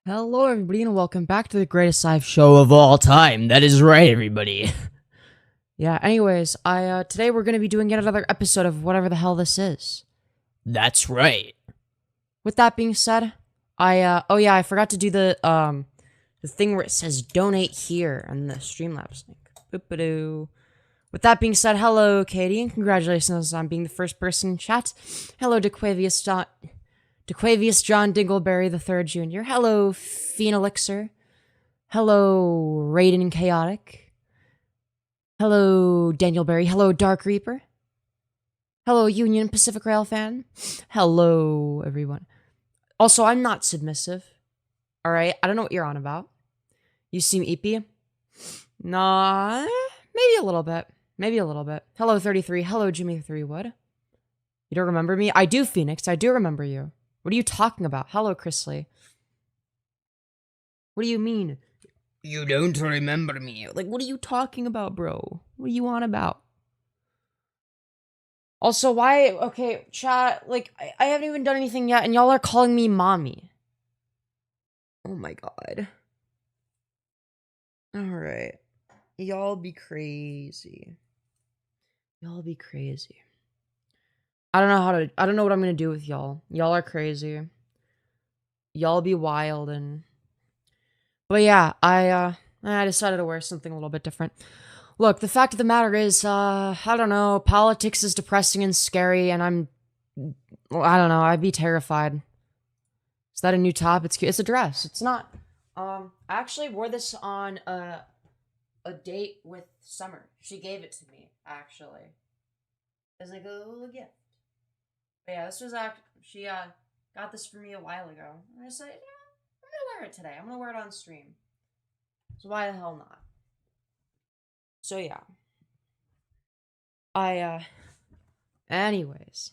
Hello, everybody, and welcome back to the greatest live show of all time. That is right, everybody. Yeah, anyways, today we're gonna be doing yet another episode of whatever the hell this is. That's right. With that being said, I forgot to do the thing where it says donate here on the Streamlabs link. Boop-a-doo. With that being said, hello, Katie, and congratulations on being the first person in chat. Hello, DeQuavius John Dingleberry III Jr. Hello, Phenelixer. Hello, Raiden Chaotic. Hello, Daniel Berry. Hello, Dark Reaper. Hello, Union Pacific Rail fan. Hello, everyone. Also, I'm not submissive. Alright, I don't know what you're on about. You seem eepy. Nah, maybe a little bit. Maybe a little bit. Hello, 33. Hello, Jimmy 3 Wood. You don't remember me? I do, Phoenix. I do remember you. What are you talking about? Hello, Chrisley. What do you mean? You don't remember me. Like, what are you talking about, bro? What are you on about? Also, why? Okay, chat, like, I haven't even done anything yet, and y'all are calling me mommy. Oh my god. Alright. Y'all be crazy. Y'all be crazy. I don't know what I'm gonna do with y'all. Y'all are crazy. Y'all be wild but yeah, I decided to wear something a little bit different. Look, the fact of the matter is, I don't know, politics is depressing and scary, and I don't know, I'd be terrified. Is that a new top? It's cute. It's a dress. It's not. I actually wore this on a date with Summer. She gave it to me, actually. As like a little gift. But yeah, this was she got this for me a while ago. And I said, yeah, I'm gonna wear it today. I'm gonna wear it on stream. So why the hell not? So yeah. Anyways.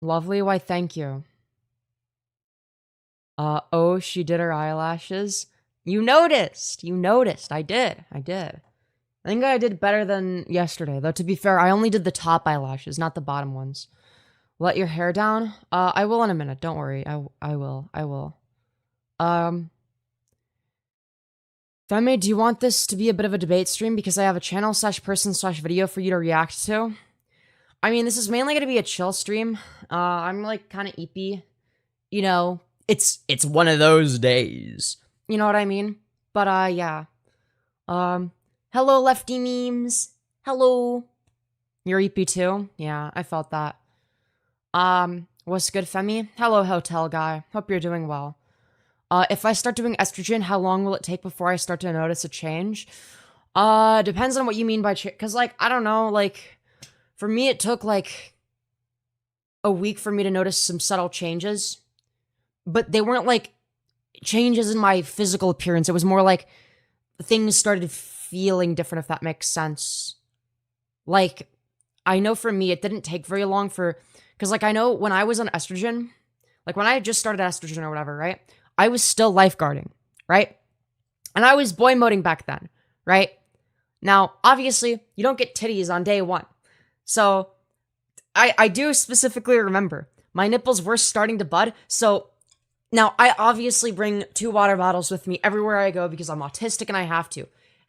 Lovely, why thank you. Oh, she did her eyelashes. You noticed. I did. I think I did better than yesterday, though to be fair, I only did the top eyelashes, not the bottom ones. Let your hair down? I will in a minute, don't worry. I will. Femi, do you want this to be a bit of a debate stream? Because I have a channel / person / video for you to react to. I mean, this is mainly gonna be a chill stream. I'm like kind of eepy. You know, it's one of those days. You know what I mean? But yeah. Hello, lefty memes. Hello. You're EP too? Yeah, I felt that. What's good, Femi? Hello, hotel guy. Hope you're doing well. If I start doing estrogen, how long will it take before I start to notice a change? Depends on what you mean by cause, like, I don't know, like, for me, it took, like, a week for me to notice some subtle changes. But they weren't, like, changes in my physical appearance. It was more like things started feeling different, if that makes sense. Like, I know for me, it didn't take very long because, like, I know when I was on estrogen, like, when I had just started estrogen or whatever, right? I was still lifeguarding, right? And I was boy moding back then, right? Now, obviously, you don't get titties on day one. So, I do specifically remember my nipples were starting to bud, so now, I obviously bring 2 water bottles with me everywhere I go because I'm autistic and I have to.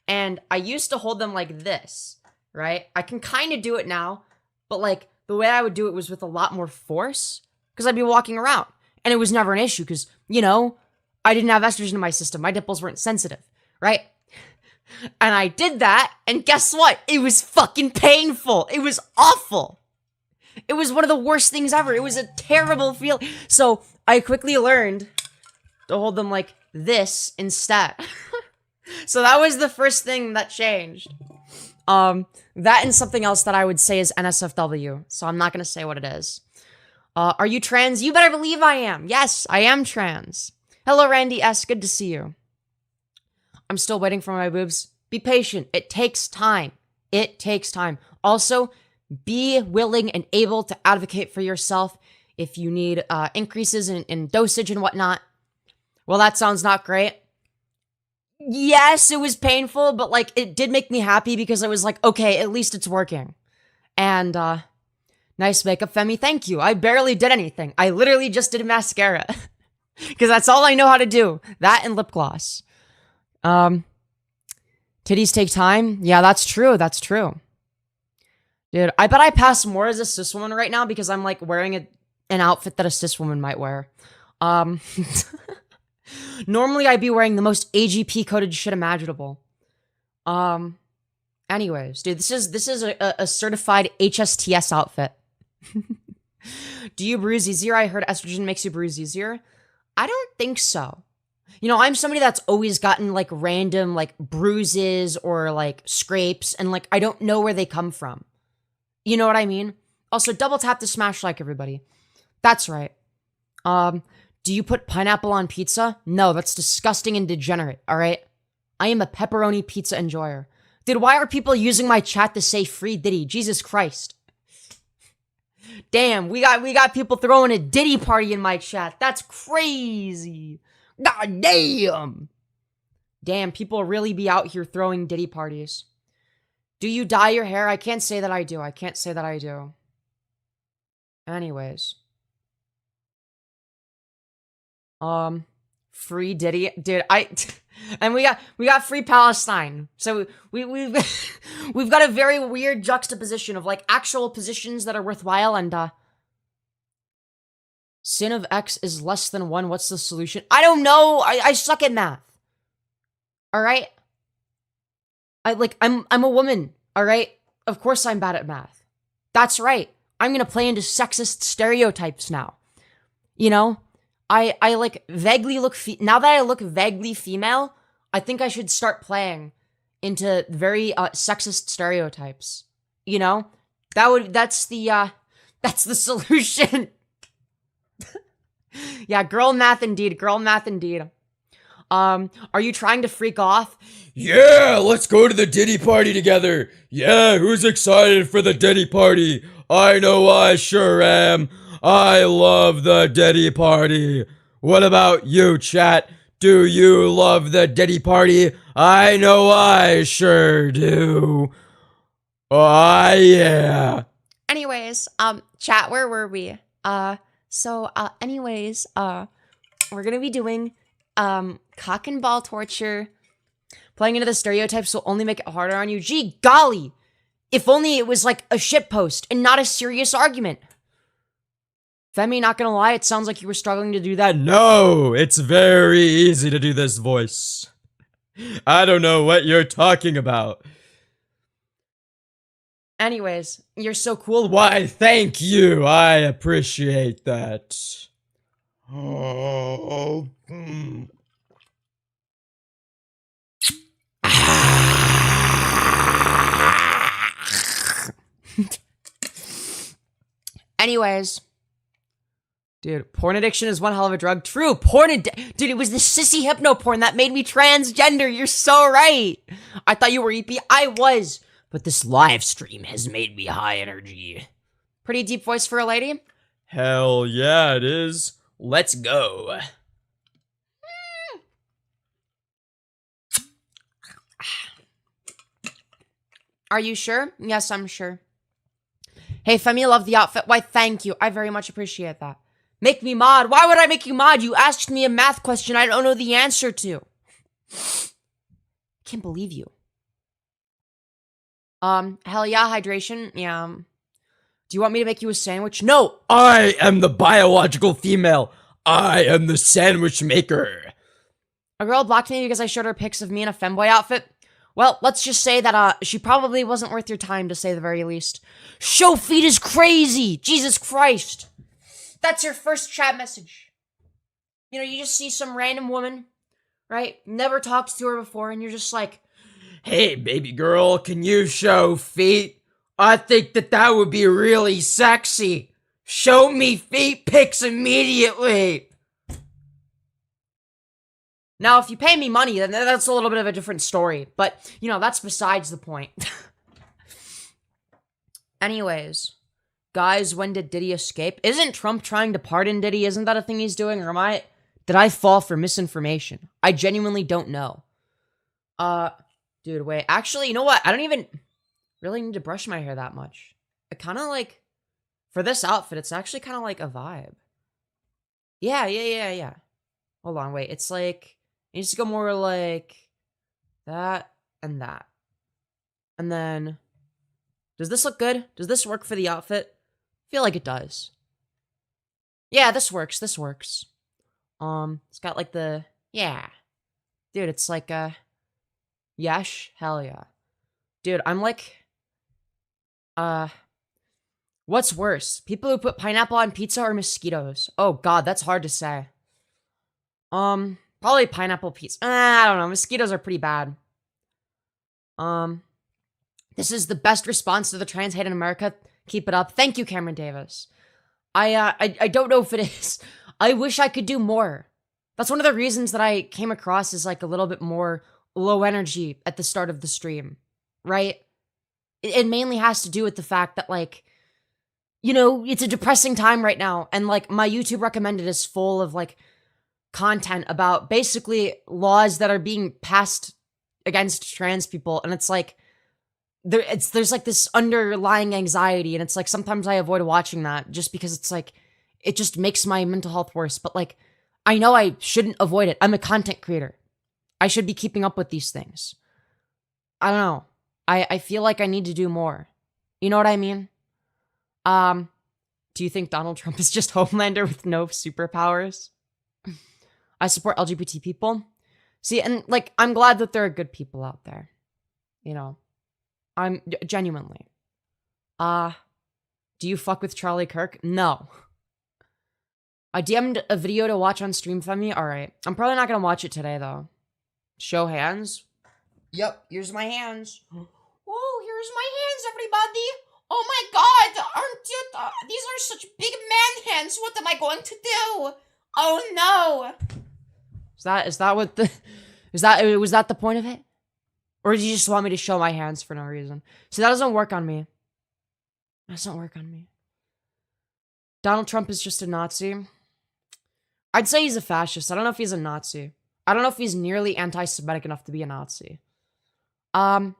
And I used to hold them like this, right? I can kind of do it now, but like the way I would do it was with a lot more force because I'd be walking around and it was never an issue because, you know, I didn't have estrogen in my system. My nipples weren't sensitive, right? And I did that, and guess what? It was fucking painful. It was awful. It was one of the worst things ever. It was a terrible feeling. So I quickly learned to hold them like this instead. So that was the first thing that changed. That and something else that I would say is NSFW. So I'm not going to say what it is. Are you trans? You better believe I am. Yes, I am trans. Hello, Randy S. Good to see you. I'm still waiting for my boobs. Be patient. It takes time. It takes time. Also, be willing and able to advocate for yourself if you need increases in dosage and whatnot. Well, that sounds not great. Yes, it was painful, but like it did make me happy because I was like, okay, at least it's working. And nice makeup, Femi. Thank you. I barely did anything. I literally just did mascara. Because that's all I know how to do. That and lip gloss. Titties take time? Yeah, that's true. That's true. Dude, I bet I pass more as a cis woman right now because I'm like wearing an outfit that a cis woman might wear. Normally I'd be wearing the most AGP coded shit imaginable. Anyways, dude, this is a certified HSTS outfit. Do you bruise easier? I heard estrogen makes you bruise easier. I don't think so. You know, I'm somebody that's always gotten like random like bruises or like scrapes and like I don't know where they come from. You know what I mean? Also, double tap to smash like, everybody. That's right. Do you put pineapple on pizza? No, that's disgusting and degenerate, all right? I am a pepperoni pizza enjoyer. Dude, why are people using my chat to say free Diddy? Jesus Christ. Damn, we got people throwing a Diddy party in my chat. That's crazy. God damn. Damn, people really be out here throwing Diddy parties. Do you dye your hair? I can't say that I do. I can't say that I do. Anyways. Free Diddy. Dude, and we got free Palestine. So we've got a very weird juxtaposition of like actual positions that are worthwhile and sin of X is less than 1. What's the solution? I don't know. I suck at math. All right? I'm a woman, all right? Of course I'm bad at math. That's right. I'm going to play into sexist stereotypes now. You know? I like vaguely look now that I look vaguely female, I think I should start playing into very sexist stereotypes. You know? That's the solution. Yeah, girl math indeed. Girl math indeed. Are you trying to freak off? Yeah, let's go to the Diddy party together. Yeah, who's excited for the Diddy party? I know I sure am. I love the Diddy party. What about you, chat? Do you love the Diddy party? I know I sure do. Oh, yeah. Anyways, chat, where were we? Anyways, we're gonna be doing, cock and ball torture. Playing into the stereotypes will only make it harder on you. Gee golly! If only it was like a shitpost and not a serious argument. Femi, not gonna lie, it sounds like you were struggling to do that. No, it's very easy to do this voice. I don't know what you're talking about. Anyways, you're so cool. Why, thank you. I appreciate that. Oh. Anyways. Dude, porn addiction is one hell of a drug. True, dude, it was the sissy hypno porn that made me transgender. You're so right. I thought you were EP. I was. But this live stream has made me high energy. Pretty deep voice for a lady? Hell yeah, it is. Let's go. Are you sure? Yes, I'm sure. Hey, Femi, love the outfit. Why, thank you. I very much appreciate that. Make me mod. Why would I make you mod? You asked me a math question I don't know the answer to. Can't believe you. Hell yeah, hydration. Yeah. Do you want me to make you a sandwich? No! I am the biological female. I am the sandwich maker. A girl blocked me because I showed her pics of me in a femboy outfit. Well, let's just say that, she probably wasn't worth your time, to say the very least. Show feet is crazy! Jesus Christ! That's your first chat message. You know, you just see some random woman, right? Never talked to her before, and you're just like, hey, baby girl, can you show feet? I think that would be really sexy. Show me feet pics immediately. Now, if you pay me money, then that's a little bit of a different story. But, you know, that's besides the point. Anyways. Guys, when did Diddy escape? Isn't Trump trying to pardon Diddy? Isn't that a thing he's doing? Or did I fall for misinformation? I genuinely don't know. Dude, wait. Actually, you know what? I don't even really need to brush my hair that much. I kind of like, for this outfit, it's actually kind of like a vibe. Yeah. Hold on, wait. It's like, it needs to go more like that and that. And then, does this look good? Does this work for the outfit? I feel like it does. Yeah, this works. This works. It's got like the, yeah. Dude, it's like, yesh? Hell yeah. Dude, I'm like, what's worse? People who put pineapple on pizza or mosquitoes? Oh god, that's hard to say. Probably pineapple pizza. I don't know. Mosquitoes are pretty bad. This is the best response to the trans hate in America. Keep it up. Thank you, Cameron Davis. I don't know if it is. I wish I could do more. That's one of the reasons that I came across as like a little bit more low energy at the start of the stream, right? It mainly has to do with the fact that like, you know, it's a depressing time right now. And like my YouTube recommended is full of like content about basically laws that are being passed against trans people. And it's like, there's like this underlying anxiety. And it's like, sometimes I avoid watching that just because it's like, it just makes my mental health worse. But like, I know I shouldn't avoid it. I'm a content creator. I should be keeping up with these things. I don't know. I feel like I need to do more. You know what I mean? Do you think Donald Trump is just Homelander with no superpowers? I support LGBT people. See, and like, I'm glad that there are good people out there. You know, I'm genuinely. Do you fuck with Charlie Kirk? No. I DM'd a video to watch on stream from me. All right. I'm probably not going to watch it today, though. Show hands. Yep, here's my hands. Oh, here's my hands, everybody. Oh my god, aren't you? These are such big man hands. What am I going to do? Oh no. Is that what the... was that the point of it? Or did you just want me to show my hands for no reason? See, that doesn't work on me. That doesn't work on me. Donald Trump is just a Nazi. I'd say he's a fascist. I don't know if he's a Nazi. I don't know if he's nearly anti-Semitic enough to be a Nazi. I'm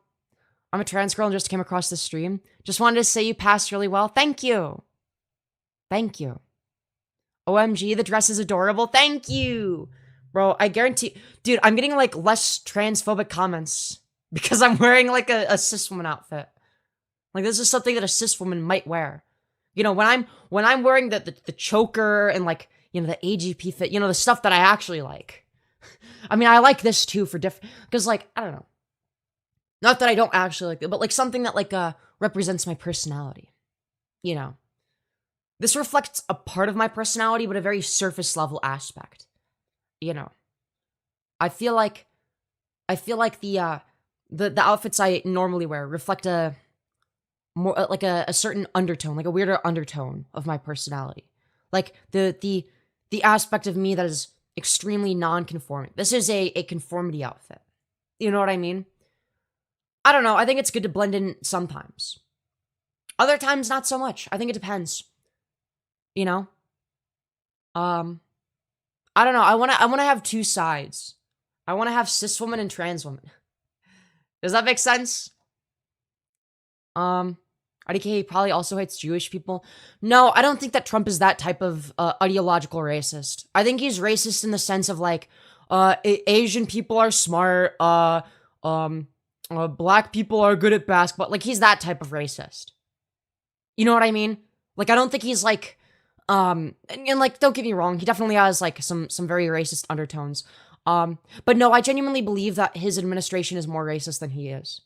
a trans girl and just came across this stream. Just wanted to say you passed really well. Thank you. Thank you. OMG, the dress is adorable. Thank you. Bro, I guarantee... Dude, I'm getting, like, less transphobic comments because I'm wearing, like, a cis woman outfit. Like, this is something that a cis woman might wear. You know, when I'm wearing the choker and, like, you know, the AGP fit, you know, the stuff that I actually like. I mean, I like this, too, for different... Because, like, I don't know. Not that I don't actually like it, but, like, something that, like, represents my personality. You know. This reflects a part of my personality, but a very surface-level aspect. You know, I feel like the outfits I normally wear reflect a more like a certain undertone, like a weirder undertone of my personality, like the aspect of me that is extremely non-conforming. This is a conformity outfit. You know what I mean? I don't know. I think it's good to blend in sometimes. Other times, not so much. I think it depends. You know? I don't know. I want to have two sides. I want to have cis woman and trans woman. Does that make sense? IDK probably also hates Jewish people. No, I don't think that Trump is that type of ideological racist. I think he's racist in the sense of like, Asian people are smart. Black people are good at basketball. Like, he's that type of racist. You know what I mean? Like, I don't think he's like, and like, don't get me wrong, he definitely has like some very racist undertones. But no, I genuinely believe that his administration is more racist than he is.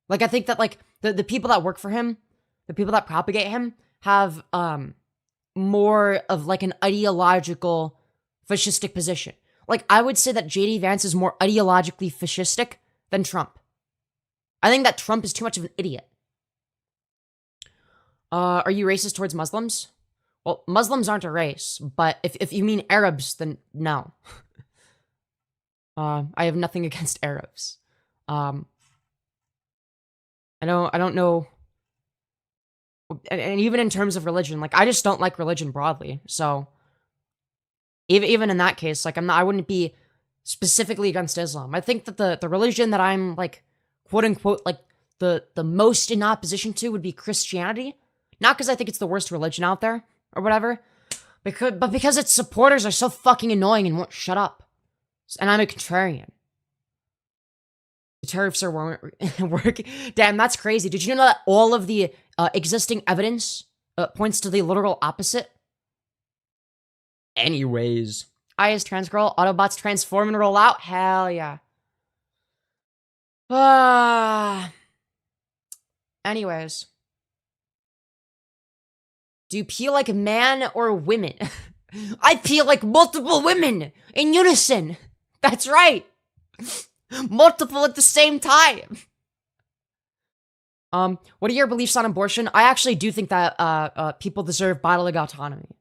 Like, I think that like the people that work for him, the people that propagate him, have more of like an ideological fascistic position. Like, I would say that JD Vance is more ideologically fascistic than Trump. I think that Trump is too much of an idiot. Are you racist towards Muslims? Well, Muslims aren't a race, but if you mean Arabs, then no. I have nothing against Arabs. I don't know. And even in terms of religion, like, I just don't like religion broadly. So even in that case, like, I wouldn't be specifically against Islam. I think that the religion that I'm like, quote unquote, like the most in opposition to would be Christianity. Not because I think it's the worst religion out there or whatever, Because its supporters are so fucking annoying and won't shut up. And I'm a contrarian. The tariffs are working. Damn, that's crazy. Did you know that all of the existing evidence points to the literal opposite? Anyways. I is trans girl. Autobots transform and roll out. Hell yeah. Anyways. Do you pee like a man or women? I pee like multiple women in unison. That's right. Multiple at the same time. What are your beliefs on abortion? I actually do think that people deserve bodily autonomy.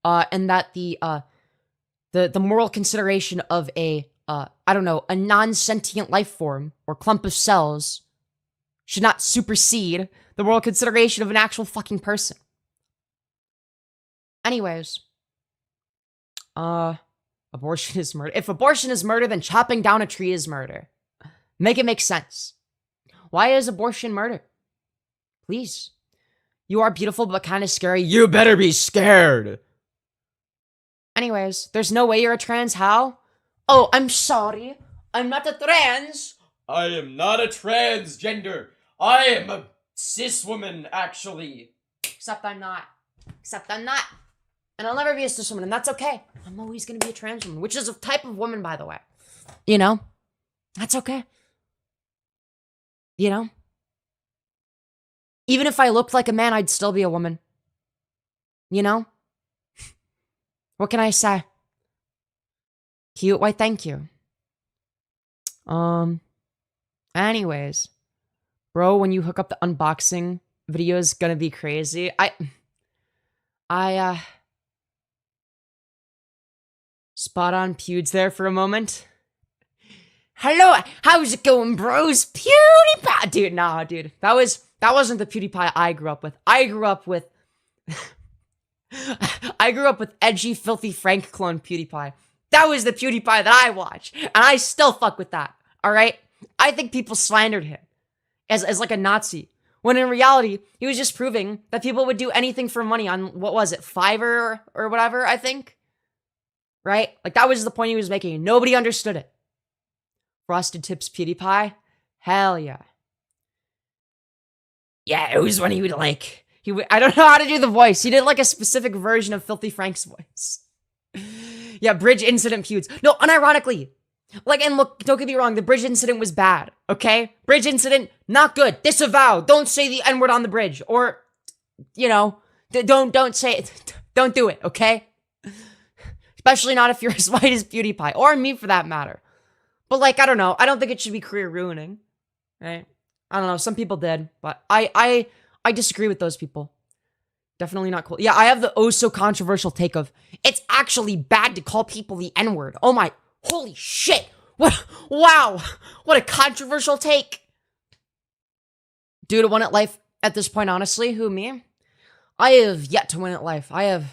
And that the moral consideration of a non-sentient life form or clump of cells should not supersede the moral consideration of an actual fucking person. Anyways. Abortion is murder. If abortion is murder, then chopping down a tree is murder. Make it make sense. Why is abortion murder? Please. You are beautiful, but kind of scary. You better be scared. Anyways, there's no way you're a trans. How? Oh, I'm sorry. I'm not a trans. I am not a transgender. I am a cis woman, actually. Except I'm not. And I'll never be a cis woman, and that's okay. I'm always gonna be a trans woman, which is a type of woman, by the way. You know? That's okay. You know? Even if I looked like a man, I'd still be a woman. You know? What can I say? Cute, why thank you. Anyways. Bro, when you hook up the unboxing video is gonna be crazy. Spot on Pewds there for a moment. Hello, how's it going, bros? PewDiePie! Dude, nah, dude. That wasn't the PewDiePie I grew up with. I grew up with edgy, filthy Frank clone PewDiePie. That was the PewDiePie that I watched. And I still fuck with that. Alright? I think people slandered him as like a Nazi. When in reality, he was just proving that people would do anything for money on, what was it, Fiverr or whatever, I think? Right? Like, that was the point he was making. Nobody understood it. Frosted Tips PewDiePie? Hell yeah. Yeah, it was when he would, like... I don't know how to do the voice. He did, like, a specific version of Filthy Frank's voice. Yeah, Bridge Incident Pewds. No, unironically. Like, and look, don't get me wrong. The bridge incident was bad, okay? Bridge incident, not good. Disavow. Don't say the N-word on the bridge. Or, you know, don't say it. Don't do it, okay? Especially not if you're as white as PewDiePie. Or me, for that matter. But, like, I don't know. I don't think it should be career ruining. Right? I don't know. Some people did. But I disagree with those people. Definitely not cool. Yeah, I have the oh-so-controversial take of, it's actually bad to call people the N-word. Oh my... Holy shit! What? Wow! What a controversial take! Dude, won at life at this point, honestly. Who, me? I have yet to win at life. I have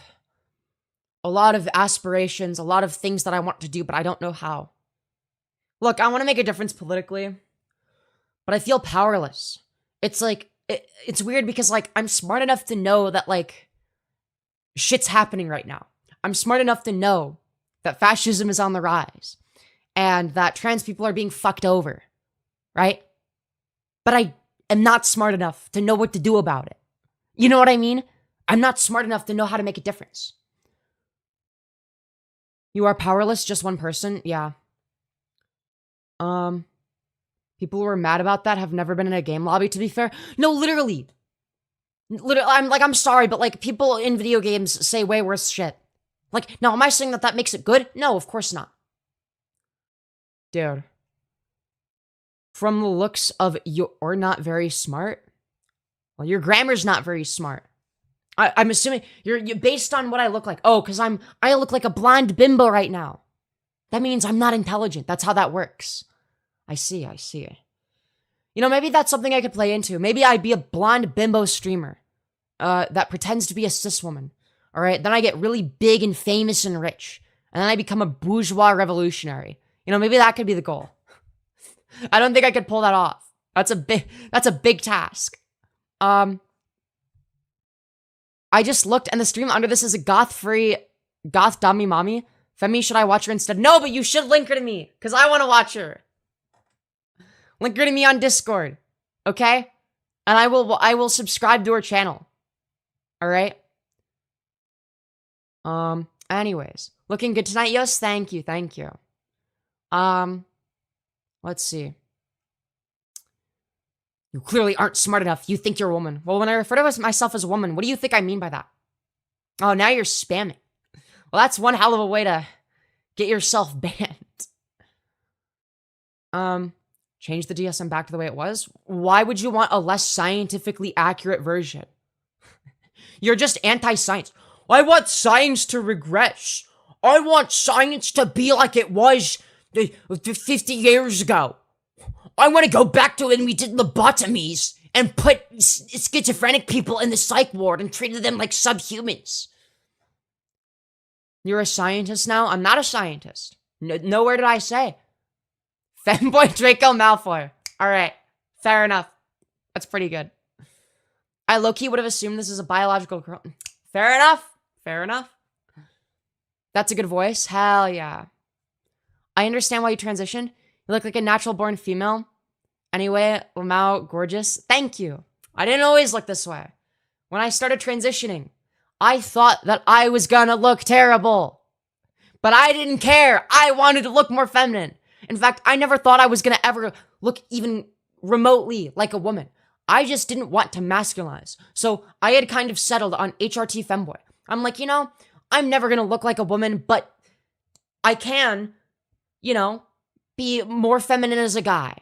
a lot of aspirations, a lot of things that I want to do, but I don't know how. Look, I want to make a difference politically, but I feel powerless. It's like, it's weird because, like, I'm smart enough to know that, like, shit's happening right now. I'm smart enough to know that fascism is on the rise, and that trans people are being fucked over, right? But I am not smart enough to know what to do about it. You know what I mean? I'm not smart enough to know how to make a difference. You are powerless, just one person? Yeah. People who are mad about that have never been in a game lobby, to be fair. No, literally. I'm sorry, but, like, people in video games say way worse shit. Like, now, am I saying that that makes it good? No, of course not. Dude. From the looks of you're not very smart? Well, your grammar's not very smart. I'm assuming you're based on what I look like. Oh, because I look like a blonde bimbo right now. That means I'm not intelligent. That's how that works. I see. You know, maybe that's something I could play into. Maybe I'd be a blonde bimbo streamer that pretends to be a cis woman. All right, then I get really big and famous and rich. And then I become a bourgeois revolutionary. You know, maybe that could be the goal. I don't think I could pull that off. That's a big task. I just looked and the stream under this is a goth dummy mommy. Femi, should I watch her instead? No, but you should link her to me, because I want to watch her. Link her to me on Discord, okay? And I will subscribe to her channel. All right? Anyways. Looking good tonight, Yos? Thank you, thank you. Let's see. You clearly aren't smart enough. You think you're a woman. Well, when I refer to myself as a woman, what do you think I mean by that? Oh, now you're spamming. Well, that's one hell of a way to get yourself banned. Change the DSM back to the way it was? Why would you want a less scientifically accurate version? You're just anti-science. I want science to regress. I want science to be like it was 50 years ago. I want to go back to when we did lobotomies and put schizophrenic people in the psych ward and treated them like subhumans. You're a scientist now? I'm not a scientist. Nowhere did I say. Femboy Draco Malfoy. Alright, fair enough. That's pretty good. I low-key would have assumed this is a biological girl. Fair enough. Fair enough. That's a good voice. Hell yeah. I understand why you transitioned. You look like a natural-born female. Anyway, Lamau, gorgeous. Thank you. I didn't always look this way. When I started transitioning, I thought that I was gonna look terrible. But I didn't care. I wanted to look more feminine. In fact, I never thought I was gonna ever look even remotely like a woman. I just didn't want to masculinize. So I had kind of settled on HRT femboy. I'm like, you know, I'm never gonna look like a woman, but I can, you know, be more feminine as a guy.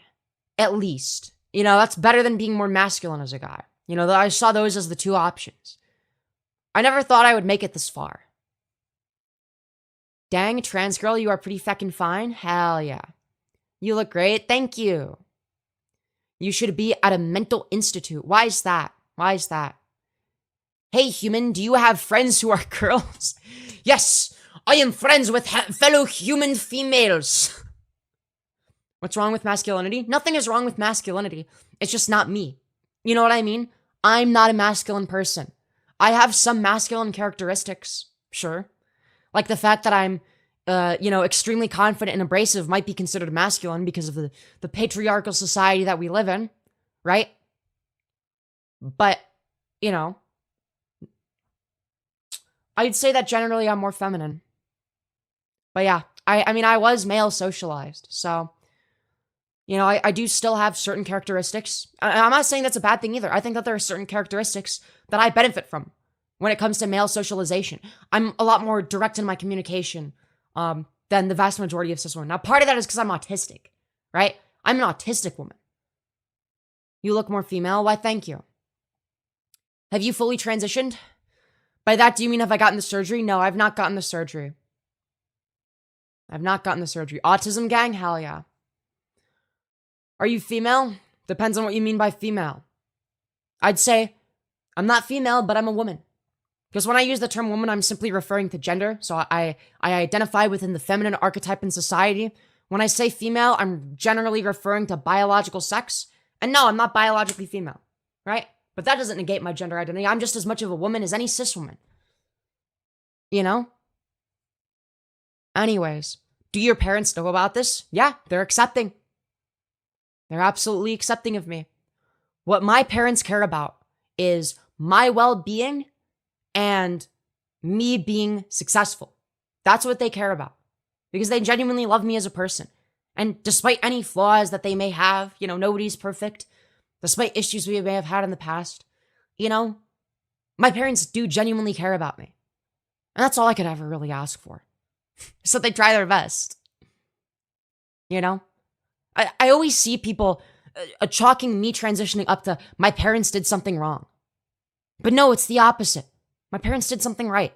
At least. You know, that's better than being more masculine as a guy. You know, I saw those as the two options. I never thought I would make it this far. Dang, trans girl, you are pretty feckin' fine. Hell yeah. You look great. Thank you. You should be at a mental institute. Why is that? Why is that? Hey, human, do you have friends who are girls? Yes, I am friends with fellow human females. What's wrong with masculinity? Nothing is wrong with masculinity. It's just not me. You know what I mean? I'm not a masculine person. I have some masculine characteristics, sure. Like the fact that I'm, you know, extremely confident and abrasive might be considered masculine because of the patriarchal society that we live in, right? But, you know, I'd say that generally I'm more feminine. But yeah, I mean, I was male socialized, so... You know, I do still have certain characteristics. I'm not saying that's a bad thing either. I think that there are certain characteristics that I benefit from when it comes to male socialization. I'm a lot more direct in my communication than the vast majority of cis women. Now, part of that is because I'm autistic, right? I'm an autistic woman. You look more female? Why, thank you. Have you fully transitioned? By that, do you mean have I gotten the surgery? No, I've not gotten the surgery. I've not gotten the surgery. Autism gang? Hell yeah. Are you female? Depends on what you mean by female. I'd say I'm not female, but I'm a woman. Because when I use the term woman, I'm simply referring to gender. So I identify within the feminine archetype in society. When I say female, I'm generally referring to biological sex. And no, I'm not biologically female, right? But that doesn't negate my gender identity. I'm just as much of a woman as any cis woman. You know? Anyways, do your parents know about this? Yeah, they're accepting. They're absolutely accepting of me. What my parents care about is my well-being and me being successful. That's what they care about. Because they genuinely love me as a person. And despite any flaws that they may have, you know, nobody's perfect. Despite issues we may have had in the past, you know, my parents do genuinely care about me. And that's all I could ever really ask for. So they try their best. You know? I always see people chalking me transitioning up to my parents did something wrong. But no, it's the opposite. My parents did something right.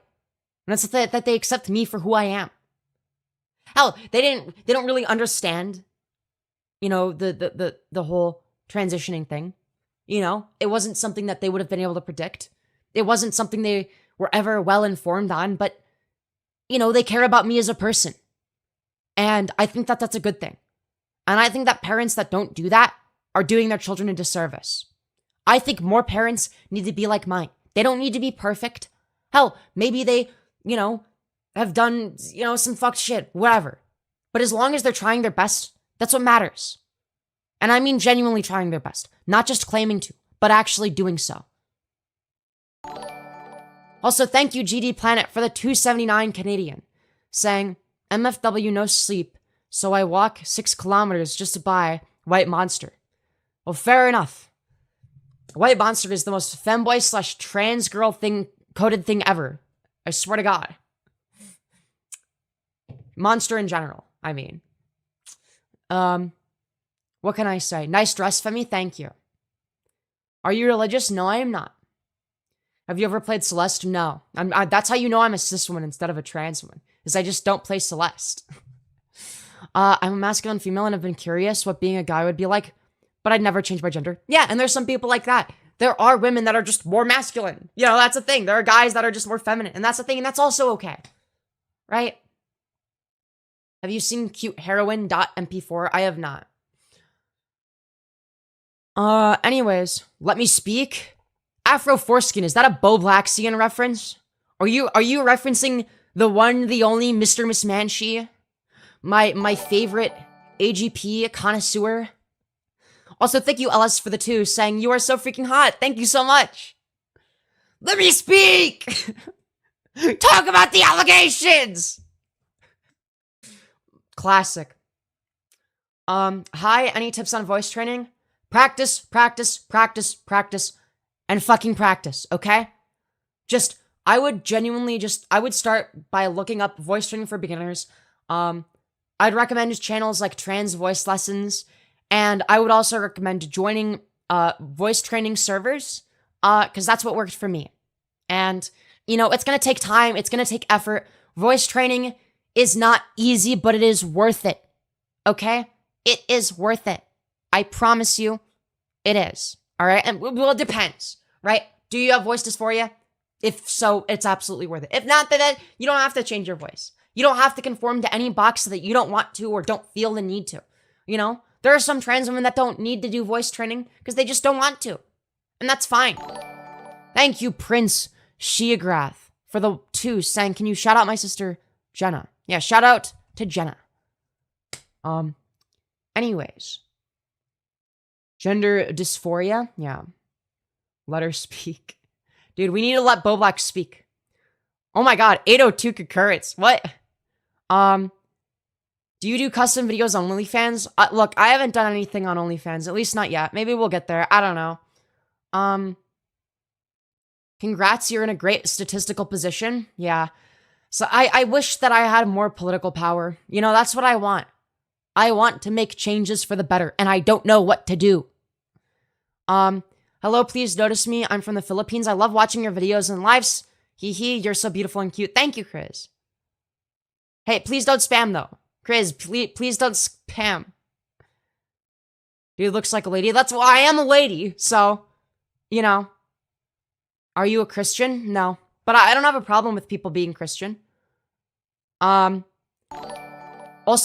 And it's that they accept me for who I am. Hell, they don't really understand, you know, the whole transitioning thing. You know, it wasn't something that they would have been able to predict. It wasn't something they were ever well informed on, but, you know, they care about me as a person. And I think that that's a good thing. And I think that parents that don't do that are doing their children a disservice. I think more parents need to be like mine. They don't need to be perfect. Hell, maybe they, have done, some fucked shit, whatever. But as long as they're trying their best, that's what matters. And I mean genuinely trying their best. Not just claiming to, but actually doing so. Also, thank you, GD Planet, for the 279 Canadian, saying, MFW no sleep, so I walk 6 kilometers just to buy White Monster. Well, fair enough. White Monster is the most femboy / trans girl coded thing ever. I swear to God. Monster in general, I mean. What can I say? Nice dress, Femi. Thank you. Are you religious? No, I am not. Have you ever played Celeste? No. That's how you know I'm a cis woman instead of a trans woman, is I just don't play Celeste. I'm a masculine female and I've been curious what being a guy would be like, but I'd never change my gender. Yeah, and there's some people like that. There are women that are just more masculine. That's a thing. There are guys that are just more feminine, and that's a thing, and that's also okay. Right? Have you seen cute heroine.mp4? I have not. Anyways, let me speak. Afro foreskin, is that a Bo Blaxian reference? Are you referencing the one, the only Mr. Miss Manshi? My favorite AGP connoisseur? Also, thank you, LS, for the 2, saying, you are so freaking hot. Thank you so much. Let me speak! Talk about the allegations! Classic. Hi, any tips on voice training? Practice, practice, practice, practice, and fucking practice, okay? I would start by looking up voice training for beginners. I'd recommend channels like Trans Voice Lessons, and I would also recommend joining voice training servers, because that's what worked for me. And, it's gonna take time, it's gonna take effort. Voice training is not easy, but it is worth it, okay? It is worth it. I promise you, it is, all right? And, well, it depends, right? Do you have voice dysphoria? If so, it's absolutely worth it. If not, then you don't have to change your voice. You don't have to conform to any box that you don't want to or don't feel the need to, There are some trans women that don't need to do voice training because they just don't want to. And that's fine. Thank you, Prince Shiagrath, for the 2 saying, can you shout out my sister, Jenna? Yeah, shout out to Jenna. Anyways. Gender dysphoria? Yeah. Let her speak. Dude, we need to let Bo Black speak. Oh my god, 802 concurrence. What? Do you do custom videos on OnlyFans? Look, I haven't done anything on OnlyFans, at least not yet. Maybe we'll get there. I don't know. Congrats, you're in a great statistical position. Yeah. So I wish that I had more political power. That's what I want. I want to make changes for the better, and I don't know what to do. Hello, please notice me. I'm from the Philippines. I love watching your videos and lives. Hiiiiii, you're so beautiful and cute. Thank you, Chris. Hey, please don't spam, though. Chris, please don't spam. Dude looks like a lady. That's why I am a lady, so, Are you a Christian? No. But I don't have a problem with people being Christian. Also,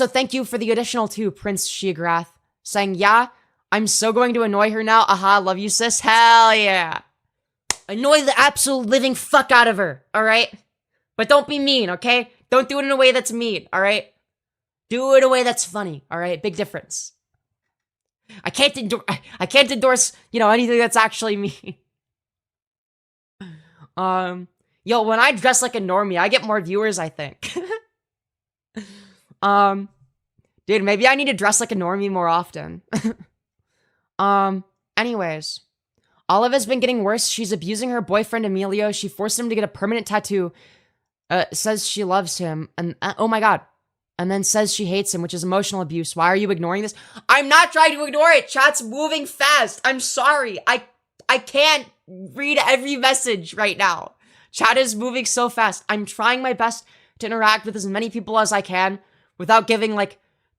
thank you for the additional 2, Prince Shiagrath, saying, yeah, I'm so going to annoy her now. Aha, love you, sis. Hell yeah. Annoy the absolute living fuck out of her, alright? But don't be mean, okay? Don't do it in a way that's mean, alright? Do it in a way that's funny, alright? Big difference. I can't endorse, anything that's actually mean. Yo, when I dress like a normie, I get more viewers, I think. Dude, maybe I need to dress like a normie more often. Anyways. Olive has been getting worse. She's abusing her boyfriend, Emilio. She forced him to get a permanent tattoo. Says she loves him. And, oh my god. And then says she hates him, which is emotional abuse. Why are you ignoring this? I'm not trying to ignore it. Chat's moving fast. I'm sorry. I can't read every message right now. Chat is moving so fast. I'm trying my best to interact with as many people as I can without giving,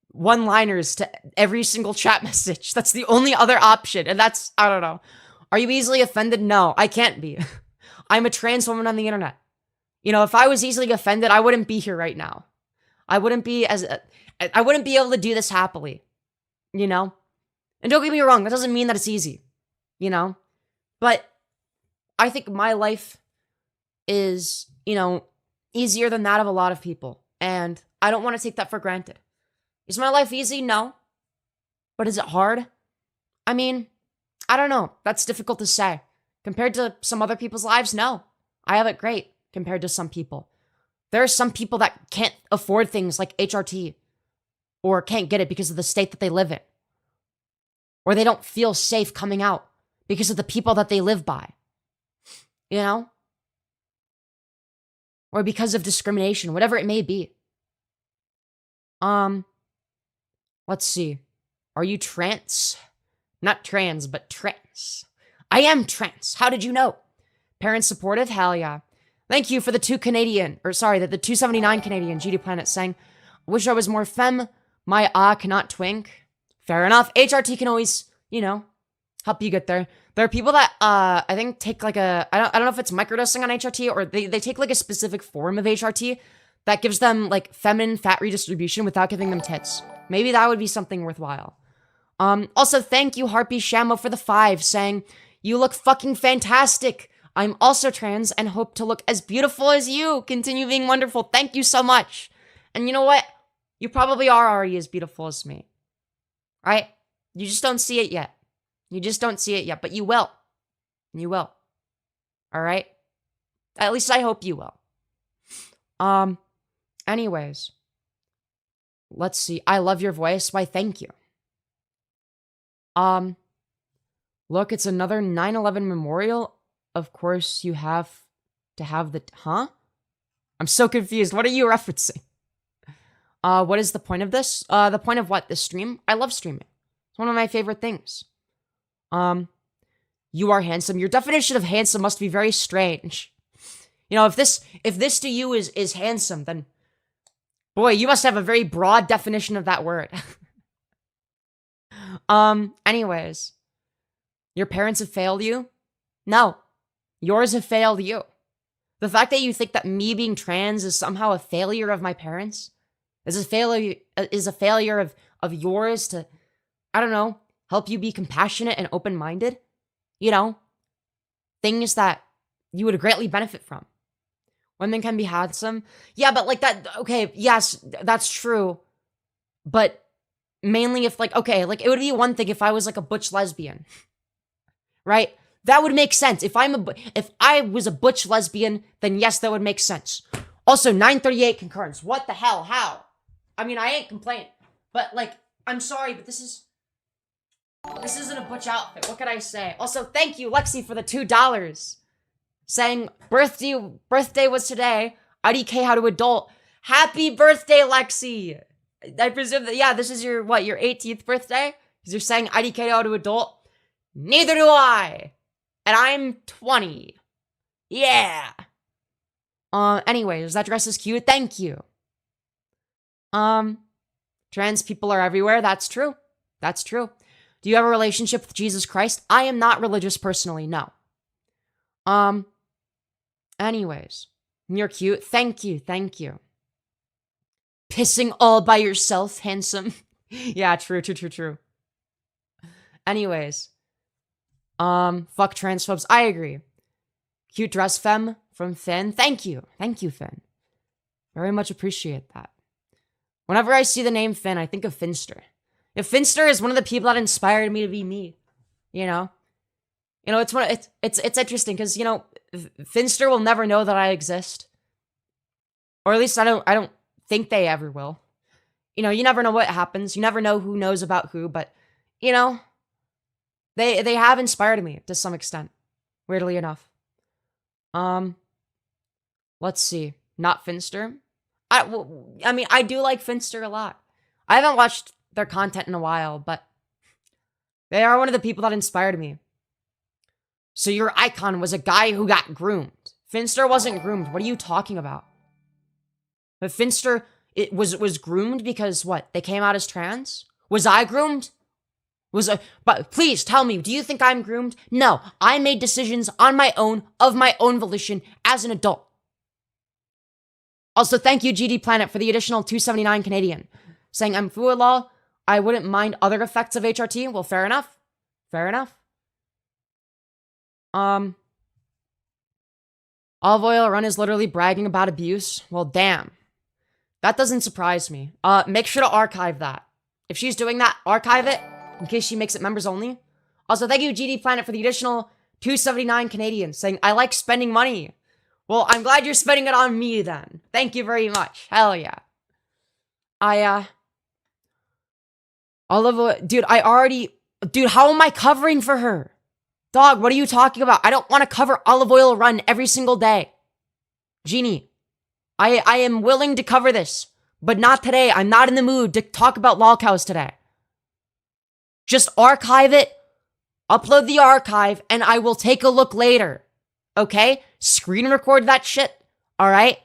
one-liners to every single chat message. That's the only other option. And that's, I don't know. Are you easily offended? No, I can't be. I'm a trans woman on the internet. If I was easily offended, I wouldn't be here right now. I wouldn't be able to do this happily. And don't get me wrong, that doesn't mean that it's easy. But I think my life is, easier than that of a lot of people. And I don't want to take that for granted. Is my life easy? No. But is it hard? I mean, I don't know. That's difficult to say. Compared to some other people's lives, no. I have it great compared to some people. There are some people that can't afford things like HRT or can't get it because of the state that they live in. Or they don't feel safe coming out because of the people that they live by. Or because of discrimination, whatever it may be. Let's see. Are you trans? Not trans, but trans. I am trans. How did you know? Parents supportive? Hell yeah. Thank you for the the 279 Canadian GD Planet saying, wish I was more femme. My cannot twink. Fair enough. HRT can always, help you get there. There are people that, I think take like I don't know if it's microdosing on HRT or they take like a specific form of HRT that gives them like feminine fat redistribution without giving them tits. Maybe that would be something worthwhile. Also, thank you, Harpy Shamo, for the 5, saying, you look fucking fantastic. I'm also trans and hope to look as beautiful as you. Continue being wonderful. Thank you so much. And you know what? You probably are already as beautiful as me. Right? You just don't see it yet. But you will. You will. All right? At least I hope you will. Anyways. Let's see. I love your voice. Why, thank you. Look, it's another 9/11 memorial. Of course, you have to have the... Huh? I'm so confused. What are you referencing? What is the point of this? The point of what? This stream? I love streaming. It's one of my favorite things. You are handsome. Your definition of handsome must be very strange. If this to you is handsome, then... Boy, you must have a very broad definition of that word. Anyways. Your parents have failed you? No. Yours have failed you. The fact that you think that me being trans is somehow a failure of my parents is a failure of yours to, I don't know, help you be compassionate and open-minded. Things that you would greatly benefit from. Women can be handsome. Yeah, but like that, okay, yes, that's true. But mainly if it would be one thing if I was like a butch lesbian. Right? That would make sense. If I was a butch lesbian, then yes, that would make sense. Also, 938 concurrence. What the hell? How? I mean, I ain't complaining. But I'm sorry, but this isn't a butch outfit. What could I say? Also, thank you, Lexi, for the $2. Saying birthday was today. IDK how to adult. Happy birthday, Lexi. I presume that, yeah, this is your 18th birthday? Because you're saying IDK how to adult. Neither do I. And I'm 20. Yeah. Anyways, that dress is cute. Thank you. Trans people are everywhere. That's true. That's true. Do you have a relationship with Jesus Christ? I am not religious personally, no. Anyways, you're cute. Thank you. Pissing all by yourself, handsome. Yeah, true. Anyways. Fuck transphobes. I agree. Cute dress femme from Finn. Thank you, Finn. Very much appreciate that. Whenever I see the name Finn, I think of Finster. If Finster is one of the people that inspired me to be me, it's interesting because Finster will never know that I exist, or at least I don't think they ever will. You never know what happens. You never know who knows about who, but They have inspired me to some extent, weirdly enough. Let's see. Not Finster. I do like Finster a lot. I haven't watched their content in a while, but they are one of the people that inspired me. So your icon was a guy who got groomed. Finster wasn't groomed. What are you talking about? But Finster was groomed because what? They came out as trans? Was I groomed? But please tell me, do you think I'm groomed? No, I made decisions on my own, of my own volition, as an adult. Also, thank you, GD Planet, for the additional 279 Canadian. Saying I'm Fualaw, I wouldn't mind other effects of HRT. Well, fair enough. Olive Oil Run is literally bragging about abuse. Well, damn. That doesn't surprise me. Make sure to archive that. If she's doing that, archive it in case she makes it members only. Also, thank you, GD Planet, for the additional 279 Canadian saying, I like spending money. Well, I'm glad you're spending it on me then. Thank you very much. Hell yeah. Olive Oil, dude, dude, how am I covering for her? Dog, what are you talking about? I don't want to cover Olive Oil Run every single day. Genie, I am willing to cover this, but not today. I'm not in the mood to talk about lolcows today. Just archive it, upload the archive, and I will take a look later. Okay? Screen record that shit, alright?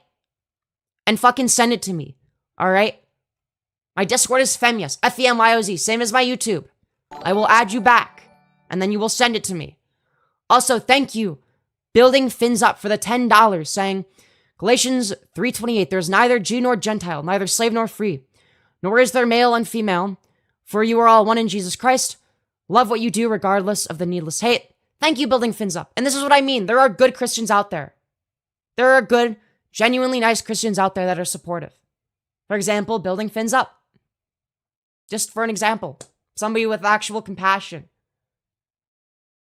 And fucking send it to me, alright? My Discord is Femyoz, Femyoz, same as my YouTube. I will add you back, and then you will send it to me. Also, thank you, Building Fins Up, for the $10, saying, Galatians 3:28, there is neither Jew nor Gentile, neither slave nor free, nor is there male and female, for you are all one in Jesus Christ. Love what you do regardless of the needless hate. Thank you, Building Fins Up. And this is what I mean. There are good Christians out there. There are good, genuinely nice Christians out there that are supportive. For example, Building Fins Up. Just for an example. Somebody with actual compassion.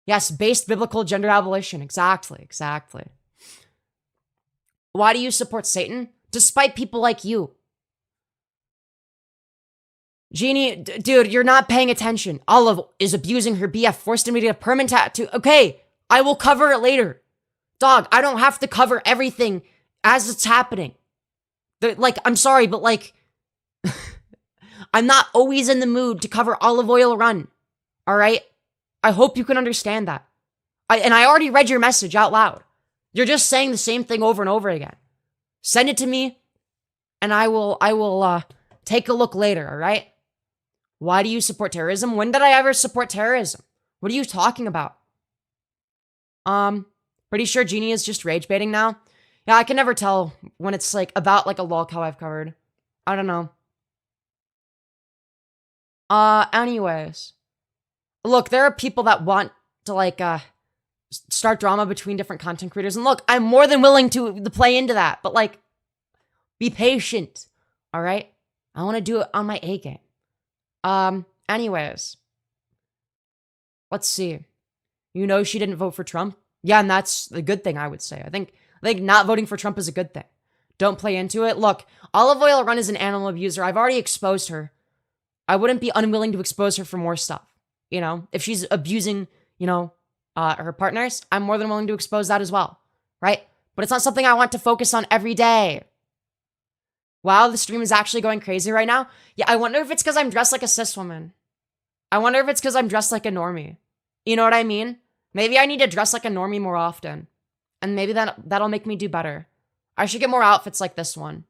Yes, based biblical gender abolition. Exactly. Why do you support Satan? Despite people like you. Genie, dude, you're not paying attention. Olive is abusing her BF, forced me to get a permanent tattoo. Okay, I will cover it later. Dog, I don't have to cover everything as it's happening. I'm sorry, but I'm not always in the mood to cover Olive Oil Run. All right? I hope you can understand that. I already read your message out loud. You're just saying the same thing over and over again. Send it to me, and I will take a look later, all right? Why do you support terrorism? When did I ever support terrorism? What are you talking about? Pretty sure Genie is just rage baiting now. Yeah, I can never tell when it's about a lolcow I've covered. I don't know. Anyways. Look, there are people that want to start drama between different content creators. And look, I'm more than willing to play into that. But be patient. All right? I want to do it on my A game. Anyways. Let's see. You know she didn't vote for Trump? Yeah, and that's a good thing, I would say. I think not voting for Trump is a good thing. Don't play into it. Look, Olive Oil Run is an animal abuser. I've already exposed her. I wouldn't be unwilling to expose her for more stuff. You know, if she's abusing, her partners, I'm more than willing to expose that as well. Right? But it's not something I want to focus on every day. Wow, the stream is actually going crazy right now. Yeah, I wonder if it's because I'm dressed like a cis woman. I wonder if it's because I'm dressed like a normie. You know what I mean? Maybe I need to dress like a normie more often. And maybe that'll make me do better. I should get more outfits like this one.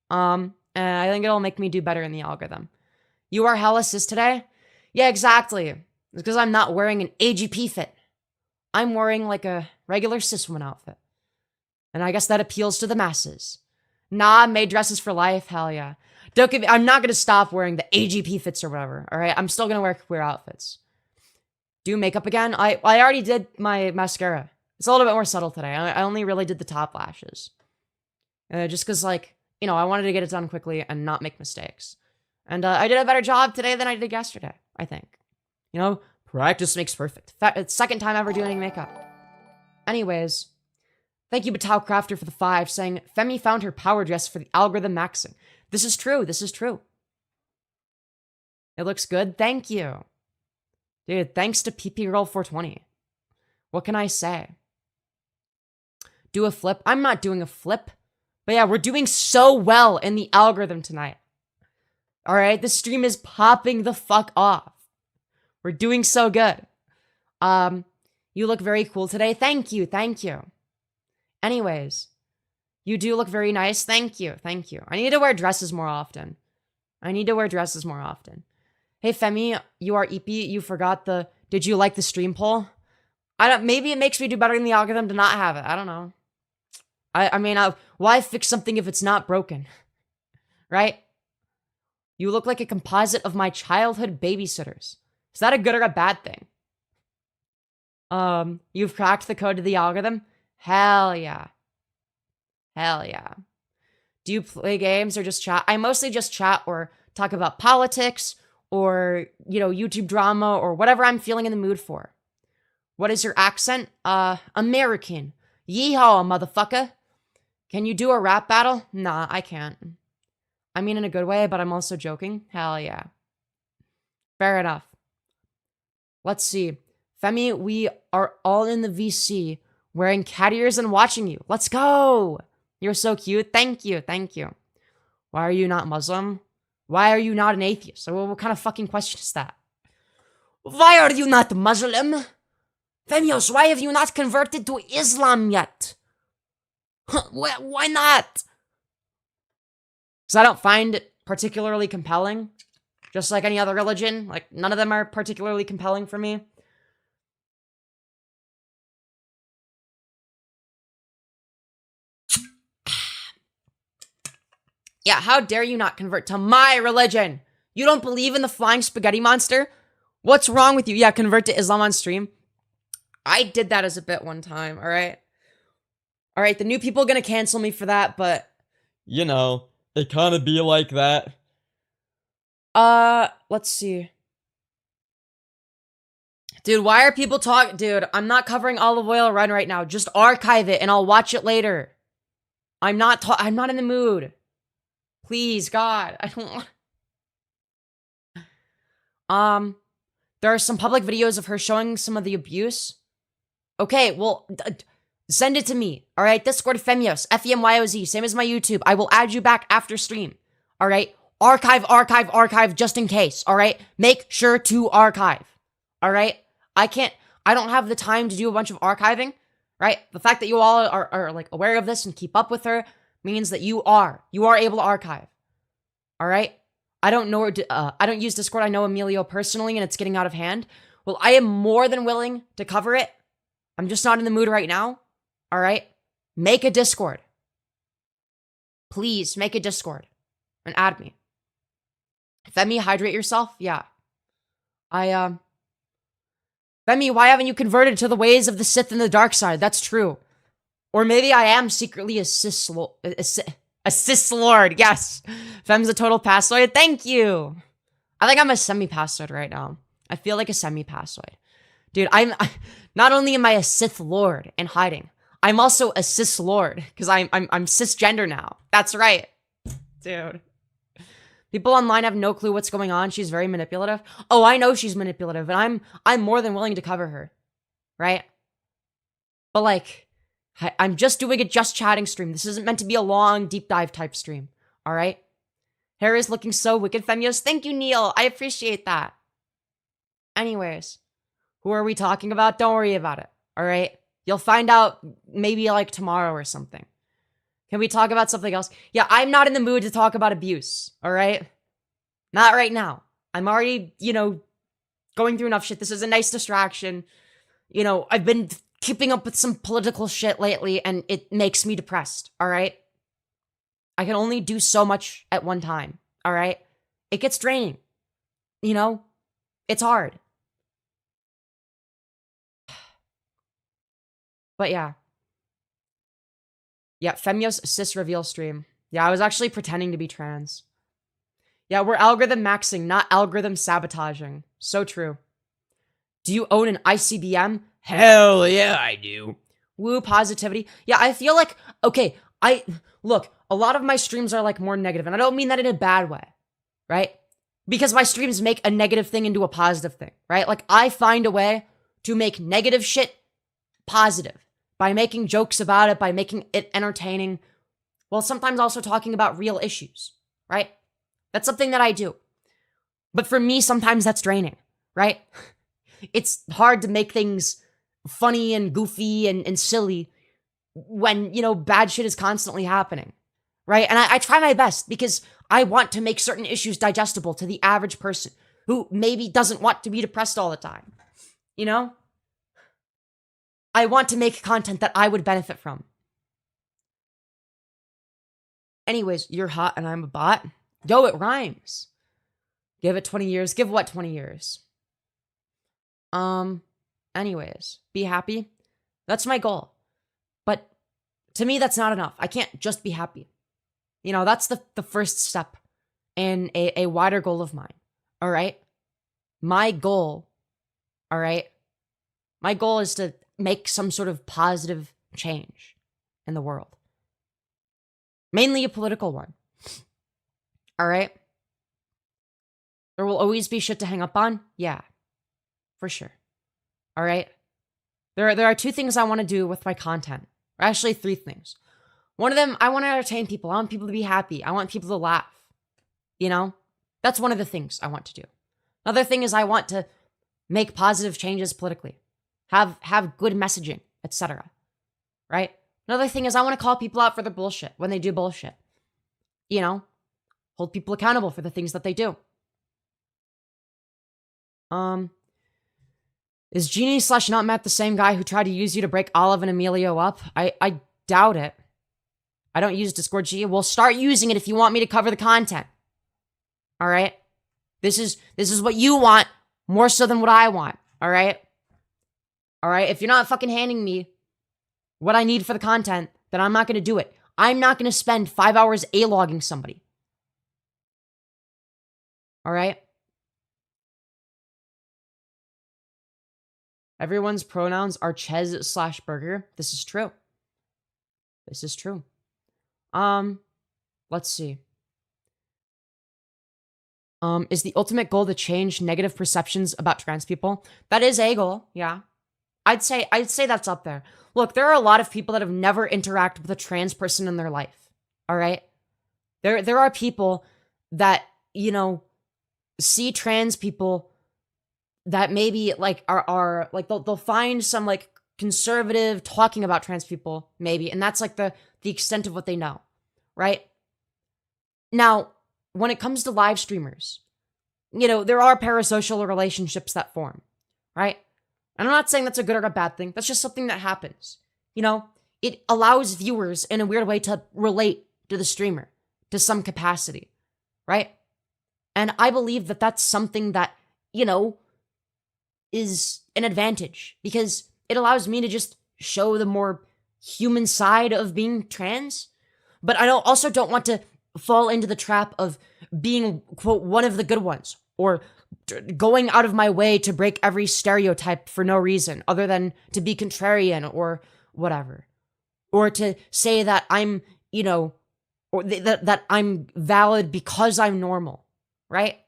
And I think it'll make me do better in the algorithm. You are hella cis today? Yeah, exactly. It's because I'm not wearing an AGP fit. I'm wearing a regular cis woman outfit. And I guess that appeals to the masses. Nah, made dresses for life. Hell yeah. I'm not going to stop wearing the AGP fits or whatever. All right. I'm still going to wear queer outfits. Do makeup again? I already did my mascara. It's a little bit more subtle today. I only really did the top lashes. Just because, I wanted to get it done quickly and not make mistakes. And I did a better job today than I did yesterday, I think. Practice makes perfect. Second time ever doing makeup. Anyways, thank you, Batao Crafter, for the 5, saying, Femi found her power dress for the algorithm maxing. This is true. It looks good. Thank you. Dude, thanks to PP Girl 420. What can I say? Do a flip? I'm not doing a flip. But yeah, we're doing so well in the algorithm tonight. Alright, the stream is popping the fuck off. We're doing so good. You look very cool today. Thank you. Anyways, you do look very nice. Thank you. I need to wear dresses more often. Hey, Femi, you are EP. You forgot did you like the stream poll? Maybe it makes me do better in the algorithm to not have it. I don't know. I mean, why fix something if it's not broken? Right? You look like a composite of my childhood babysitters. Is that a good or a bad thing? You've cracked the code to the algorithm? Hell yeah. Hell yeah. Do you play games or just chat? I mostly just chat or talk about politics or, YouTube drama or whatever I'm feeling in the mood for. What is your accent? American. Yeehaw, motherfucker. Can you do a rap battle? Nah, I can't. I mean in a good way, but I'm also joking. Hell yeah. Fair enough. Let's see. Femi, we are all in the VC wearing cat ears and watching you. Let's go. You're so cute. Thank you. Thank you. Why are you not Muslim? Why are you not an atheist? What kind of fucking question is that? Why are you not Muslim? Femyoz, why have you not converted to Islam yet? Why not? Because I don't find it particularly compelling. Just like any other religion. Like, none of them are particularly compelling for me. Yeah, how dare you not convert to my religion? You don't believe in the flying spaghetti monster? What's wrong with you? Yeah, convert to Islam on stream. I did that as a bit one time, alright? Alright, the new people are gonna cancel me for that, but... it kinda be like that. Let's see. Dude, why are people talking? Dude, I'm not covering Olive Oil Run right now. Just archive it and I'll watch it later. I'm not in the mood. Please, God, I don't want... There are some public videos of her showing some of the abuse. Okay, well, send it to me, alright? Discord Femyoz, Femyoz, same as my YouTube. I will add you back after stream, alright? Archive, just in case, alright? Make sure to archive, alright? I don't have the time to do a bunch of archiving, right? The fact that you all are like, aware of this and keep up with her means that you are able to archive, alright? I don't use Discord. I know Emilio personally, and it's getting out of hand. Well, I am more than willing to cover it. I'm just not in the mood right now. All right? Make a Discord. Please, make a Discord. And add me. Femi, hydrate yourself? Yeah. Femi, why haven't you converted to the ways of the Sith and the dark side? That's true. Or maybe I am secretly a Sith Lord. Yes. Fem's a total passoid. Thank you. I think I'm a semi-passoid right now. I feel like a semi-passoid. Dude, not only am I a Sith Lord and hiding, I'm also a cis Lord because I'm cisgender now. That's right. Dude. People online have no clue what's going on. She's very manipulative. Oh, I know she's manipulative, and I'm more than willing to cover her. Right? But like, I'm just doing a just chatting stream. This isn't meant to be a long deep dive type stream. All right? Hair is looking so wicked, Femyoz. Thank you, Neil. I appreciate that. Anyways, who are we talking about? Don't worry about it. All right? You'll find out maybe like tomorrow or something. Can we talk about something else? Yeah, I'm not in the mood to talk about abuse. All right? Not right now. I'm already, going through enough shit. This is a nice distraction. I've been keeping up with some political shit lately, and it makes me depressed. All right? I can only do so much at one time, all right? It gets draining, It's hard. But yeah. Yeah, Femyoz cis reveal stream. Yeah, I was actually pretending to be trans. Yeah, we're algorithm maxing, not algorithm sabotaging. So true. Do you own an ICBM? Hell yeah, I do. Woo, positivity. Yeah, I feel like, okay, look, a lot of my streams are like more negative, and I don't mean that in a bad way, right? Because my streams make a negative thing into a positive thing, right? Like, I find a way to make negative shit positive by making jokes about it, by making it entertaining, while sometimes also talking about real issues, right? That's something that I do. But for me, sometimes that's draining, right? It's hard to make things funny and goofy and silly when, bad shit is constantly happening, right? And I try my best because I want to make certain issues digestible to the average person who maybe doesn't want to be depressed all the time, I want to make content that I would benefit from. Anyways, you're hot and I'm a bot. Yo, it rhymes. Give it 20 years. Give what 20 years? Anyways, be happy. That's my goal. But To me, that's not enough. I can't just be happy. You know, that's the first step in a wider goal of mine. All right? My goal, all right? My goal is to make some sort of positive change in the world. Mainly a political one. All right? There will always be shit to hang up on? Yeah. For sure. All right? There are two things I want to do with my content. Or actually, three things. One of them, I want to entertain people. I want people to be happy. I want people to laugh. You know? That's one of the things I want to do. Another thing is I want to make positive changes politically. Have good messaging, etc. Right? Another thing is I want to call people out for their bullshit when they do bullshit. You know? Hold people accountable for the things that they do. Is Genie / Not Matt the same guy who tried to use you to break Olive and Emilio up? I doubt it. I don't use Discord G. Well, start using it if you want me to cover the content. All right? This is what you want more so than what I want. All right? All right? If you're not fucking handing me what I need for the content, then I'm not going to do it. I'm not going to spend 5 hours A-logging somebody. All right? Everyone's pronouns are Ches / Burger. This is true. This is true. Let's see. Is the ultimate goal to change negative perceptions about trans people? That is a goal, yeah. I'd say that's up there. Look, there are a lot of people that have never interacted with a trans person in their life. All right? There are people that, you know, see trans people that maybe like are like they'll find some like conservative talking about trans people maybe, and that's like the extent of what they know, right? Now, when it comes to live streamers, you know, there are parasocial relationships that form, right? And I'm not saying that's a good or a bad thing. That's just something that happens. You know, it allows viewers in a weird way to relate to the streamer to some capacity, right? And I believe that that's something that, you know, is an advantage because it allows me to just show the more human side of being trans. But I also don't want to fall into the trap of being, quote, one of the good ones or going out of my way to break every stereotype for no reason other than to be contrarian or whatever. Or to say that I'm, you know, or that I'm valid because I'm normal, right?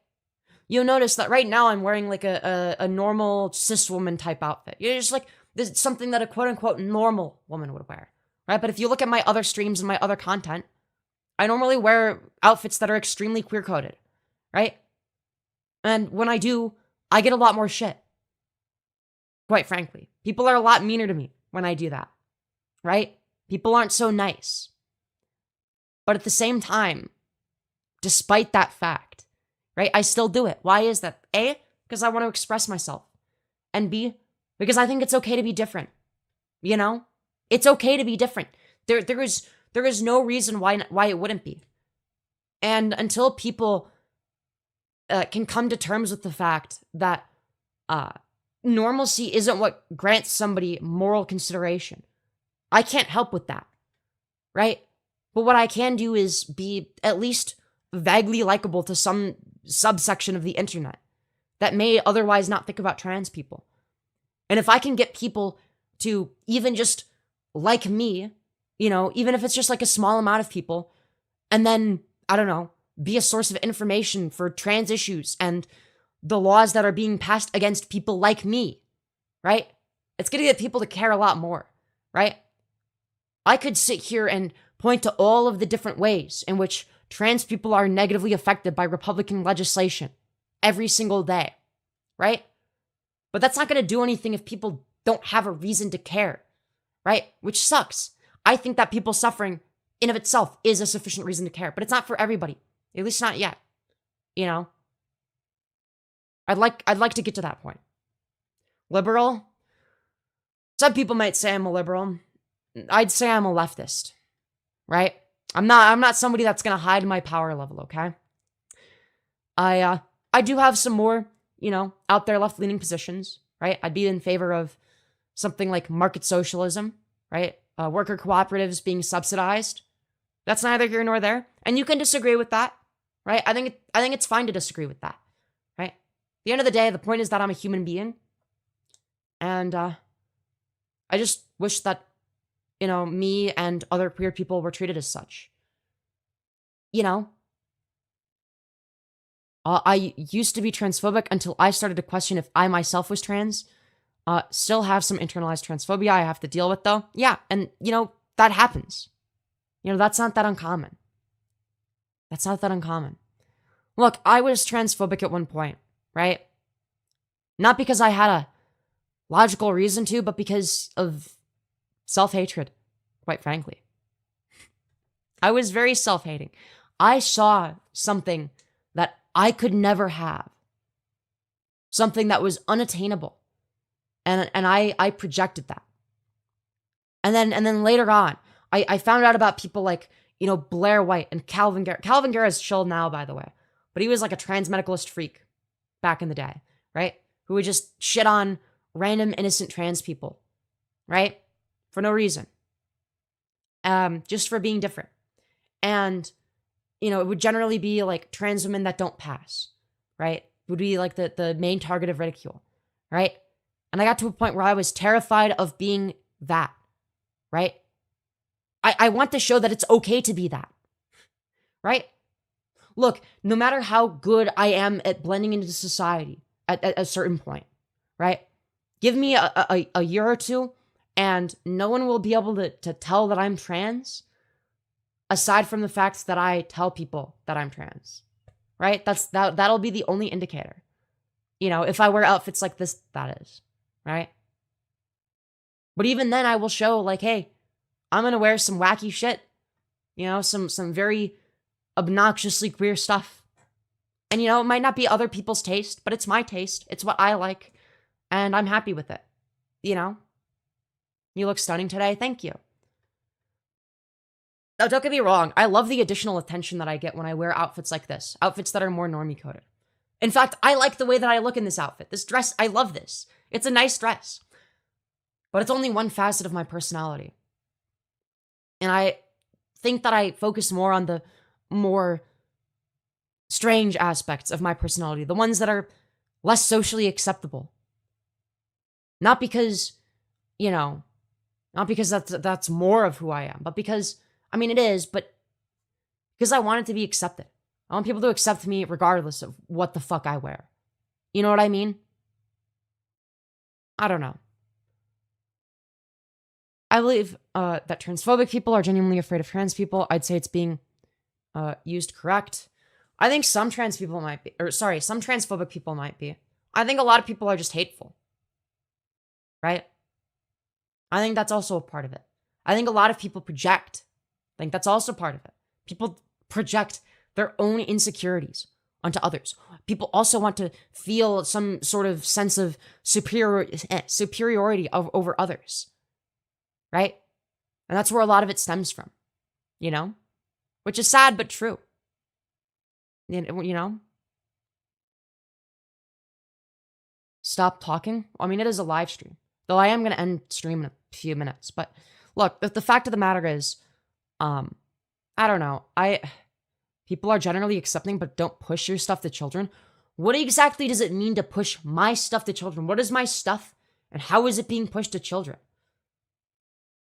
You'll notice that right now I'm wearing like a normal cis woman type outfit. You're just like, this is something that a quote unquote normal woman would wear, right? But if you look at my other streams and my other content, I normally wear outfits that are extremely queer coded, right? And when I do, I get a lot more shit. Quite frankly, people are a lot meaner to me when I do that, right? People aren't so nice. But at the same time, despite that fact, right, I still do it. Why is that? A, because I want to express myself. And B, because I think it's okay to be different. You know? It's okay to be different. There is no reason why it wouldn't be. And until people can come to terms with the fact that normalcy isn't what grants somebody moral consideration, I can't help with that, right? But what I can do is be at least vaguely likable to some subsection of the internet that may otherwise not think about trans people. And if I can get people to even just like me, you know, even if it's just like a small amount of people, and then, I don't know, be a source of information for trans issues and the laws that are being passed against people like me, right? It's going to get people to care a lot more, right? I could sit here and point to all of the different ways in which trans people are negatively affected by Republican legislation every single day, right? But that's not going to do anything if people don't have a reason to care, right? Which sucks. I think that people suffering in of itself is a sufficient reason to care, but it's not for everybody. At least not yet. You know? I'd like to get to that point. Liberal? Some people might say I'm a liberal. I'd say I'm a leftist. Right? I'm not somebody that's gonna hide my power level, okay? I do have some more, you know, out there left-leaning positions, right? I'd be in favor of something like market socialism, right? worker cooperatives being subsidized. That's neither here nor there. And you can disagree with that, right? I think it's fine to disagree with that, right? At the end of the day, the point is that I'm a human being. And I just wish that, me and other queer people were treated as such. I used to be transphobic until I started to question if I myself was trans. Still have some internalized transphobia I have to deal with, though. Yeah, and, that happens. That's not that uncommon. That's not that uncommon. Look, I was transphobic at one point, right? Not because I had a logical reason to, but because of self-hatred, quite frankly. I was very self-hating. I saw something that I could never have. Something that was unattainable. And I projected that. And then later on, I found out about people like, Blair White and Calvin Garrett. Calvin Garrett is chilled now, by the way. But he was like a trans medicalist freak back in the day, right? Who would just shit on random innocent trans people, right? For no reason. Just for being different. And, it would generally be like trans women that don't pass, right? Would be like the main target of ridicule, right? And I got to a point where I was terrified of being that, right? I want to show that it's okay to be that, right? Look, no matter how good I am at blending into society at a certain point, right? Give me a year or two and no one will be able to tell that I'm trans aside from the fact that I tell people that I'm trans, right? That'll be the only indicator. If I wear outfits like this, that is, right? But even then I will show like, hey, I'm going to wear some wacky shit, some very obnoxiously queer stuff. And, it might not be other people's taste, but it's my taste. It's what I like. And I'm happy with it. You look stunning today. Thank you. Now, don't get me wrong. I love the additional attention that I get when I wear outfits like this. Outfits that are more normie coded. In fact, I like the way that I look in this outfit. This dress, I love this. It's a nice dress. But it's only one facet of my personality. And I think that I focus more on the more strange aspects of my personality, the ones that are less socially acceptable. Not because, not because that's more of who I am, but because, it is, but because I want it to be accepted. I want people to accept me regardless of what the fuck I wear. You know what I mean? I don't know. I believe that transphobic people are genuinely afraid of trans people. I'd say it's being used correct. I think some some transphobic people might be. I think a lot of people are just hateful. Right? I think that's also a part of it. I think a lot of people project. I think that's also part of it. People project their own insecurities onto others. People also want to feel some sort of sense of superiority over others. Right? And that's where a lot of it stems from, which is sad but true. Stop talking. It is a live stream, though I am going to end stream in a few minutes. But look, the fact of the matter is, I don't know. People are generally accepting, but don't push your stuff to children. What exactly does it mean to push my stuff to children? What is my stuff, and how is it being pushed to children?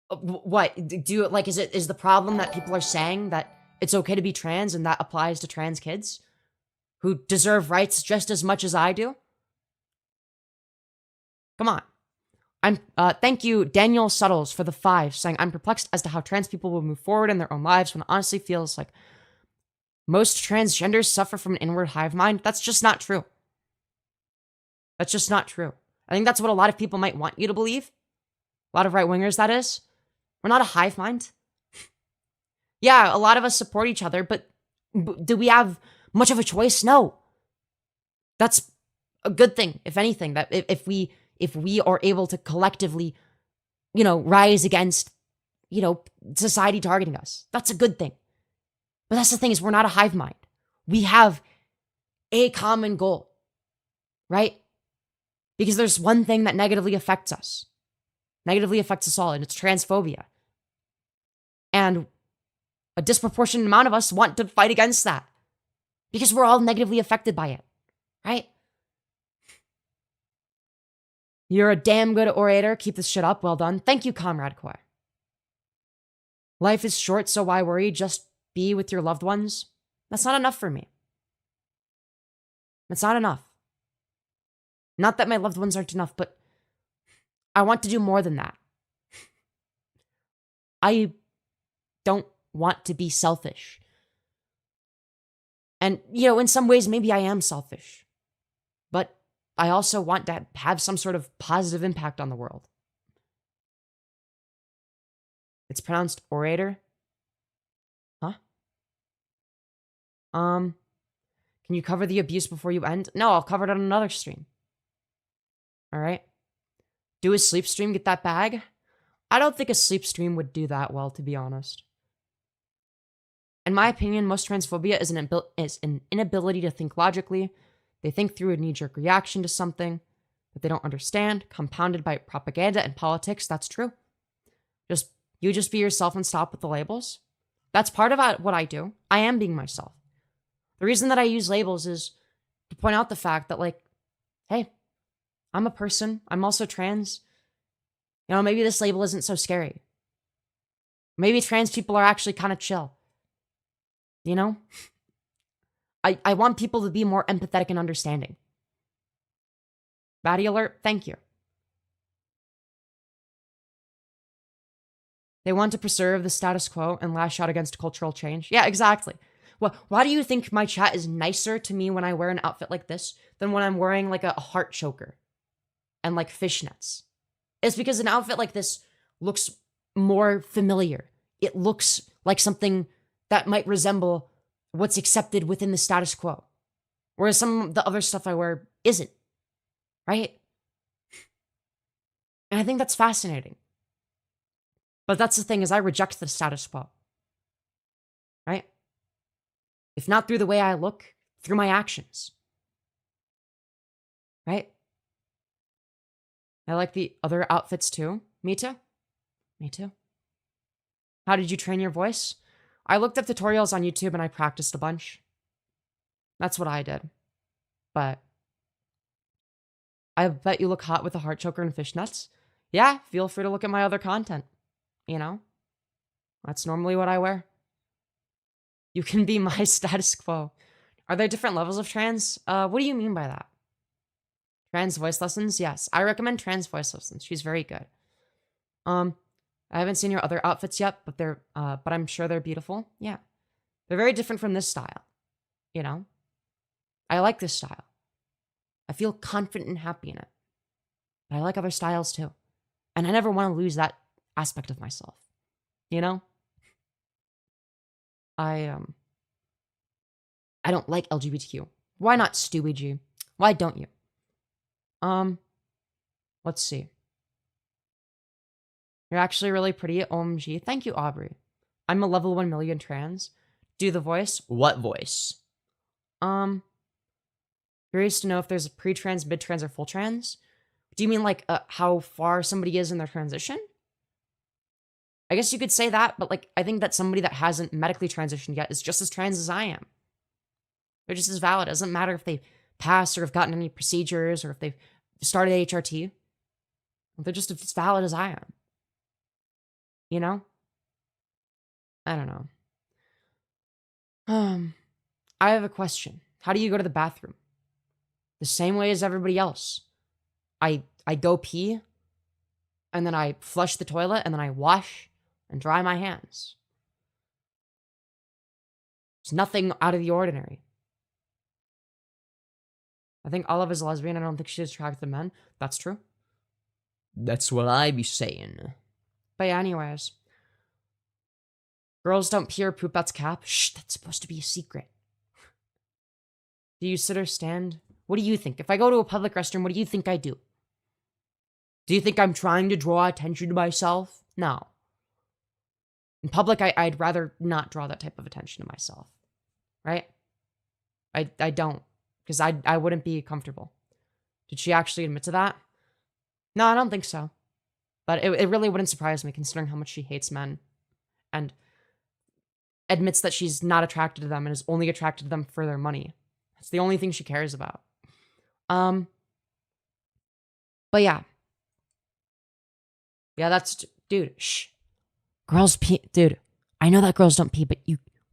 What is the problem that people are saying that it's okay to be trans and that applies to trans kids who deserve rights just as much as I do? Come on. Thank you, Daniel Suttles, for the 5, saying, I'm perplexed as to how trans people will move forward in their own lives when it honestly feels like most transgenders suffer from an inward hive mind. That's just not true. That's just not true. I think that's what a lot of people might want you to believe. A lot of right-wingers, that is. We're not a hive mind. Yeah, a lot of us support each other, but do we have much of a choice? No. That's a good thing, if anything, that if we are able to collectively, rise against, society targeting us. That's a good thing. But that's the thing, is we're not a hive mind. We have a common goal, right? Because there's one thing that negatively affects us all, and it's transphobia. And a disproportionate amount of us want to fight against that because we're all negatively affected by it, right? You're a damn good orator. Keep this shit up. Well done. Thank you, Comrade Koi. Life is short, so why worry? Just be with your loved ones. That's not enough for me. It's not enough. Not that my loved ones aren't enough, but I want to do more than that. I don't want to be selfish. And, in some ways, maybe I am selfish. But I also want to have some sort of positive impact on the world. It's pronounced orator. Huh? Can you cover the abuse before you end? No, I'll cover it on another stream. All right? Do a sleep stream, get that bag? I don't think a sleep stream would do that well, to be honest. In my opinion, most transphobia is an inability to think logically. They think through a knee-jerk reaction to something that they don't understand, compounded by propaganda and politics. That's true. You just be yourself and stop with the labels. That's part of what I do. I am being myself. The reason that I use labels is to point out the fact that, hey, I'm a person. I'm also trans. Maybe this label isn't so scary. Maybe trans people are actually kind of chill. I want people to be more empathetic and understanding. Baddie alert, thank you. They want to preserve the status quo and lash out against cultural change. Yeah, exactly. Well, why do you think my chat is nicer to me when I wear an outfit like this than when I'm wearing a heart choker and fishnets? It's because an outfit like this looks more familiar. It looks like something that might resemble what's accepted within the status quo. Whereas some of the other stuff I wear isn't. Right? And I think that's fascinating. But that's the thing, is I reject the status quo. Right? If not through the way I look, through my actions. Right? I like the other outfits too. Me too. Me too. How did you train your voice? I looked up tutorials on YouTube and I practiced a bunch. That's what I did. But I bet you look hot with a heart choker and fishnets. Yeah, feel free to look at my other content. That's normally what I wear. You can be my status quo. Are there different levels of trans? What do you mean by that? Trans voice lessons? Yes, I recommend trans voice lessons. She's very good. I haven't seen your other outfits yet, but I'm sure they're beautiful. Yeah. They're very different from this style. I like this style. I feel confident and happy in it. But I like other styles too. And I never want to lose that aspect of myself. I don't like LGBTQ. Why not, Stewie G? Why don't you? Let's see. You're actually really pretty. OMG. Thank you, Aubrey. I'm a level 1 million trans. Do the voice. What voice? Curious to know if there's a pre-trans, mid-trans, or full trans. Do you mean how far somebody is in their transition? I guess you could say that, but I think that somebody that hasn't medically transitioned yet is just as trans as I am. They're just as valid. It doesn't matter if they passed or have gotten any procedures or if they've started HRT. They're just as valid as I am. I don't know. I have a question. How do you go to the bathroom? The same way as everybody else. I go pee, and then I flush the toilet, and then I wash and dry my hands. It's nothing out of the ordinary. I think Olive is a lesbian. I don't think she's attracted to men. That's true. That's what I be saying. But yeah, anyways. Girls don't pee or poop, that's cap. Shh, that's supposed to be a secret. Do you sit or stand? What do you think? If I go to a public restroom, what do you think I do? Do you think I'm trying to draw attention to myself? No. In public, I'd rather not draw that type of attention to myself. Right? I don't. Because I wouldn't be comfortable. Did she actually admit to that? No, I don't think so. But it really wouldn't surprise me, considering how much she hates men. And admits that she's not attracted to them and is only attracted to them for their money. That's the only thing she cares about. But yeah. Yeah, that's, dude, shh. Girls pee, dude, I know that girls don't pee, but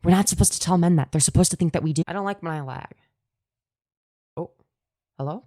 we're not supposed to tell men that. They're supposed to think that we do. I don't like when I lag. Oh, hello?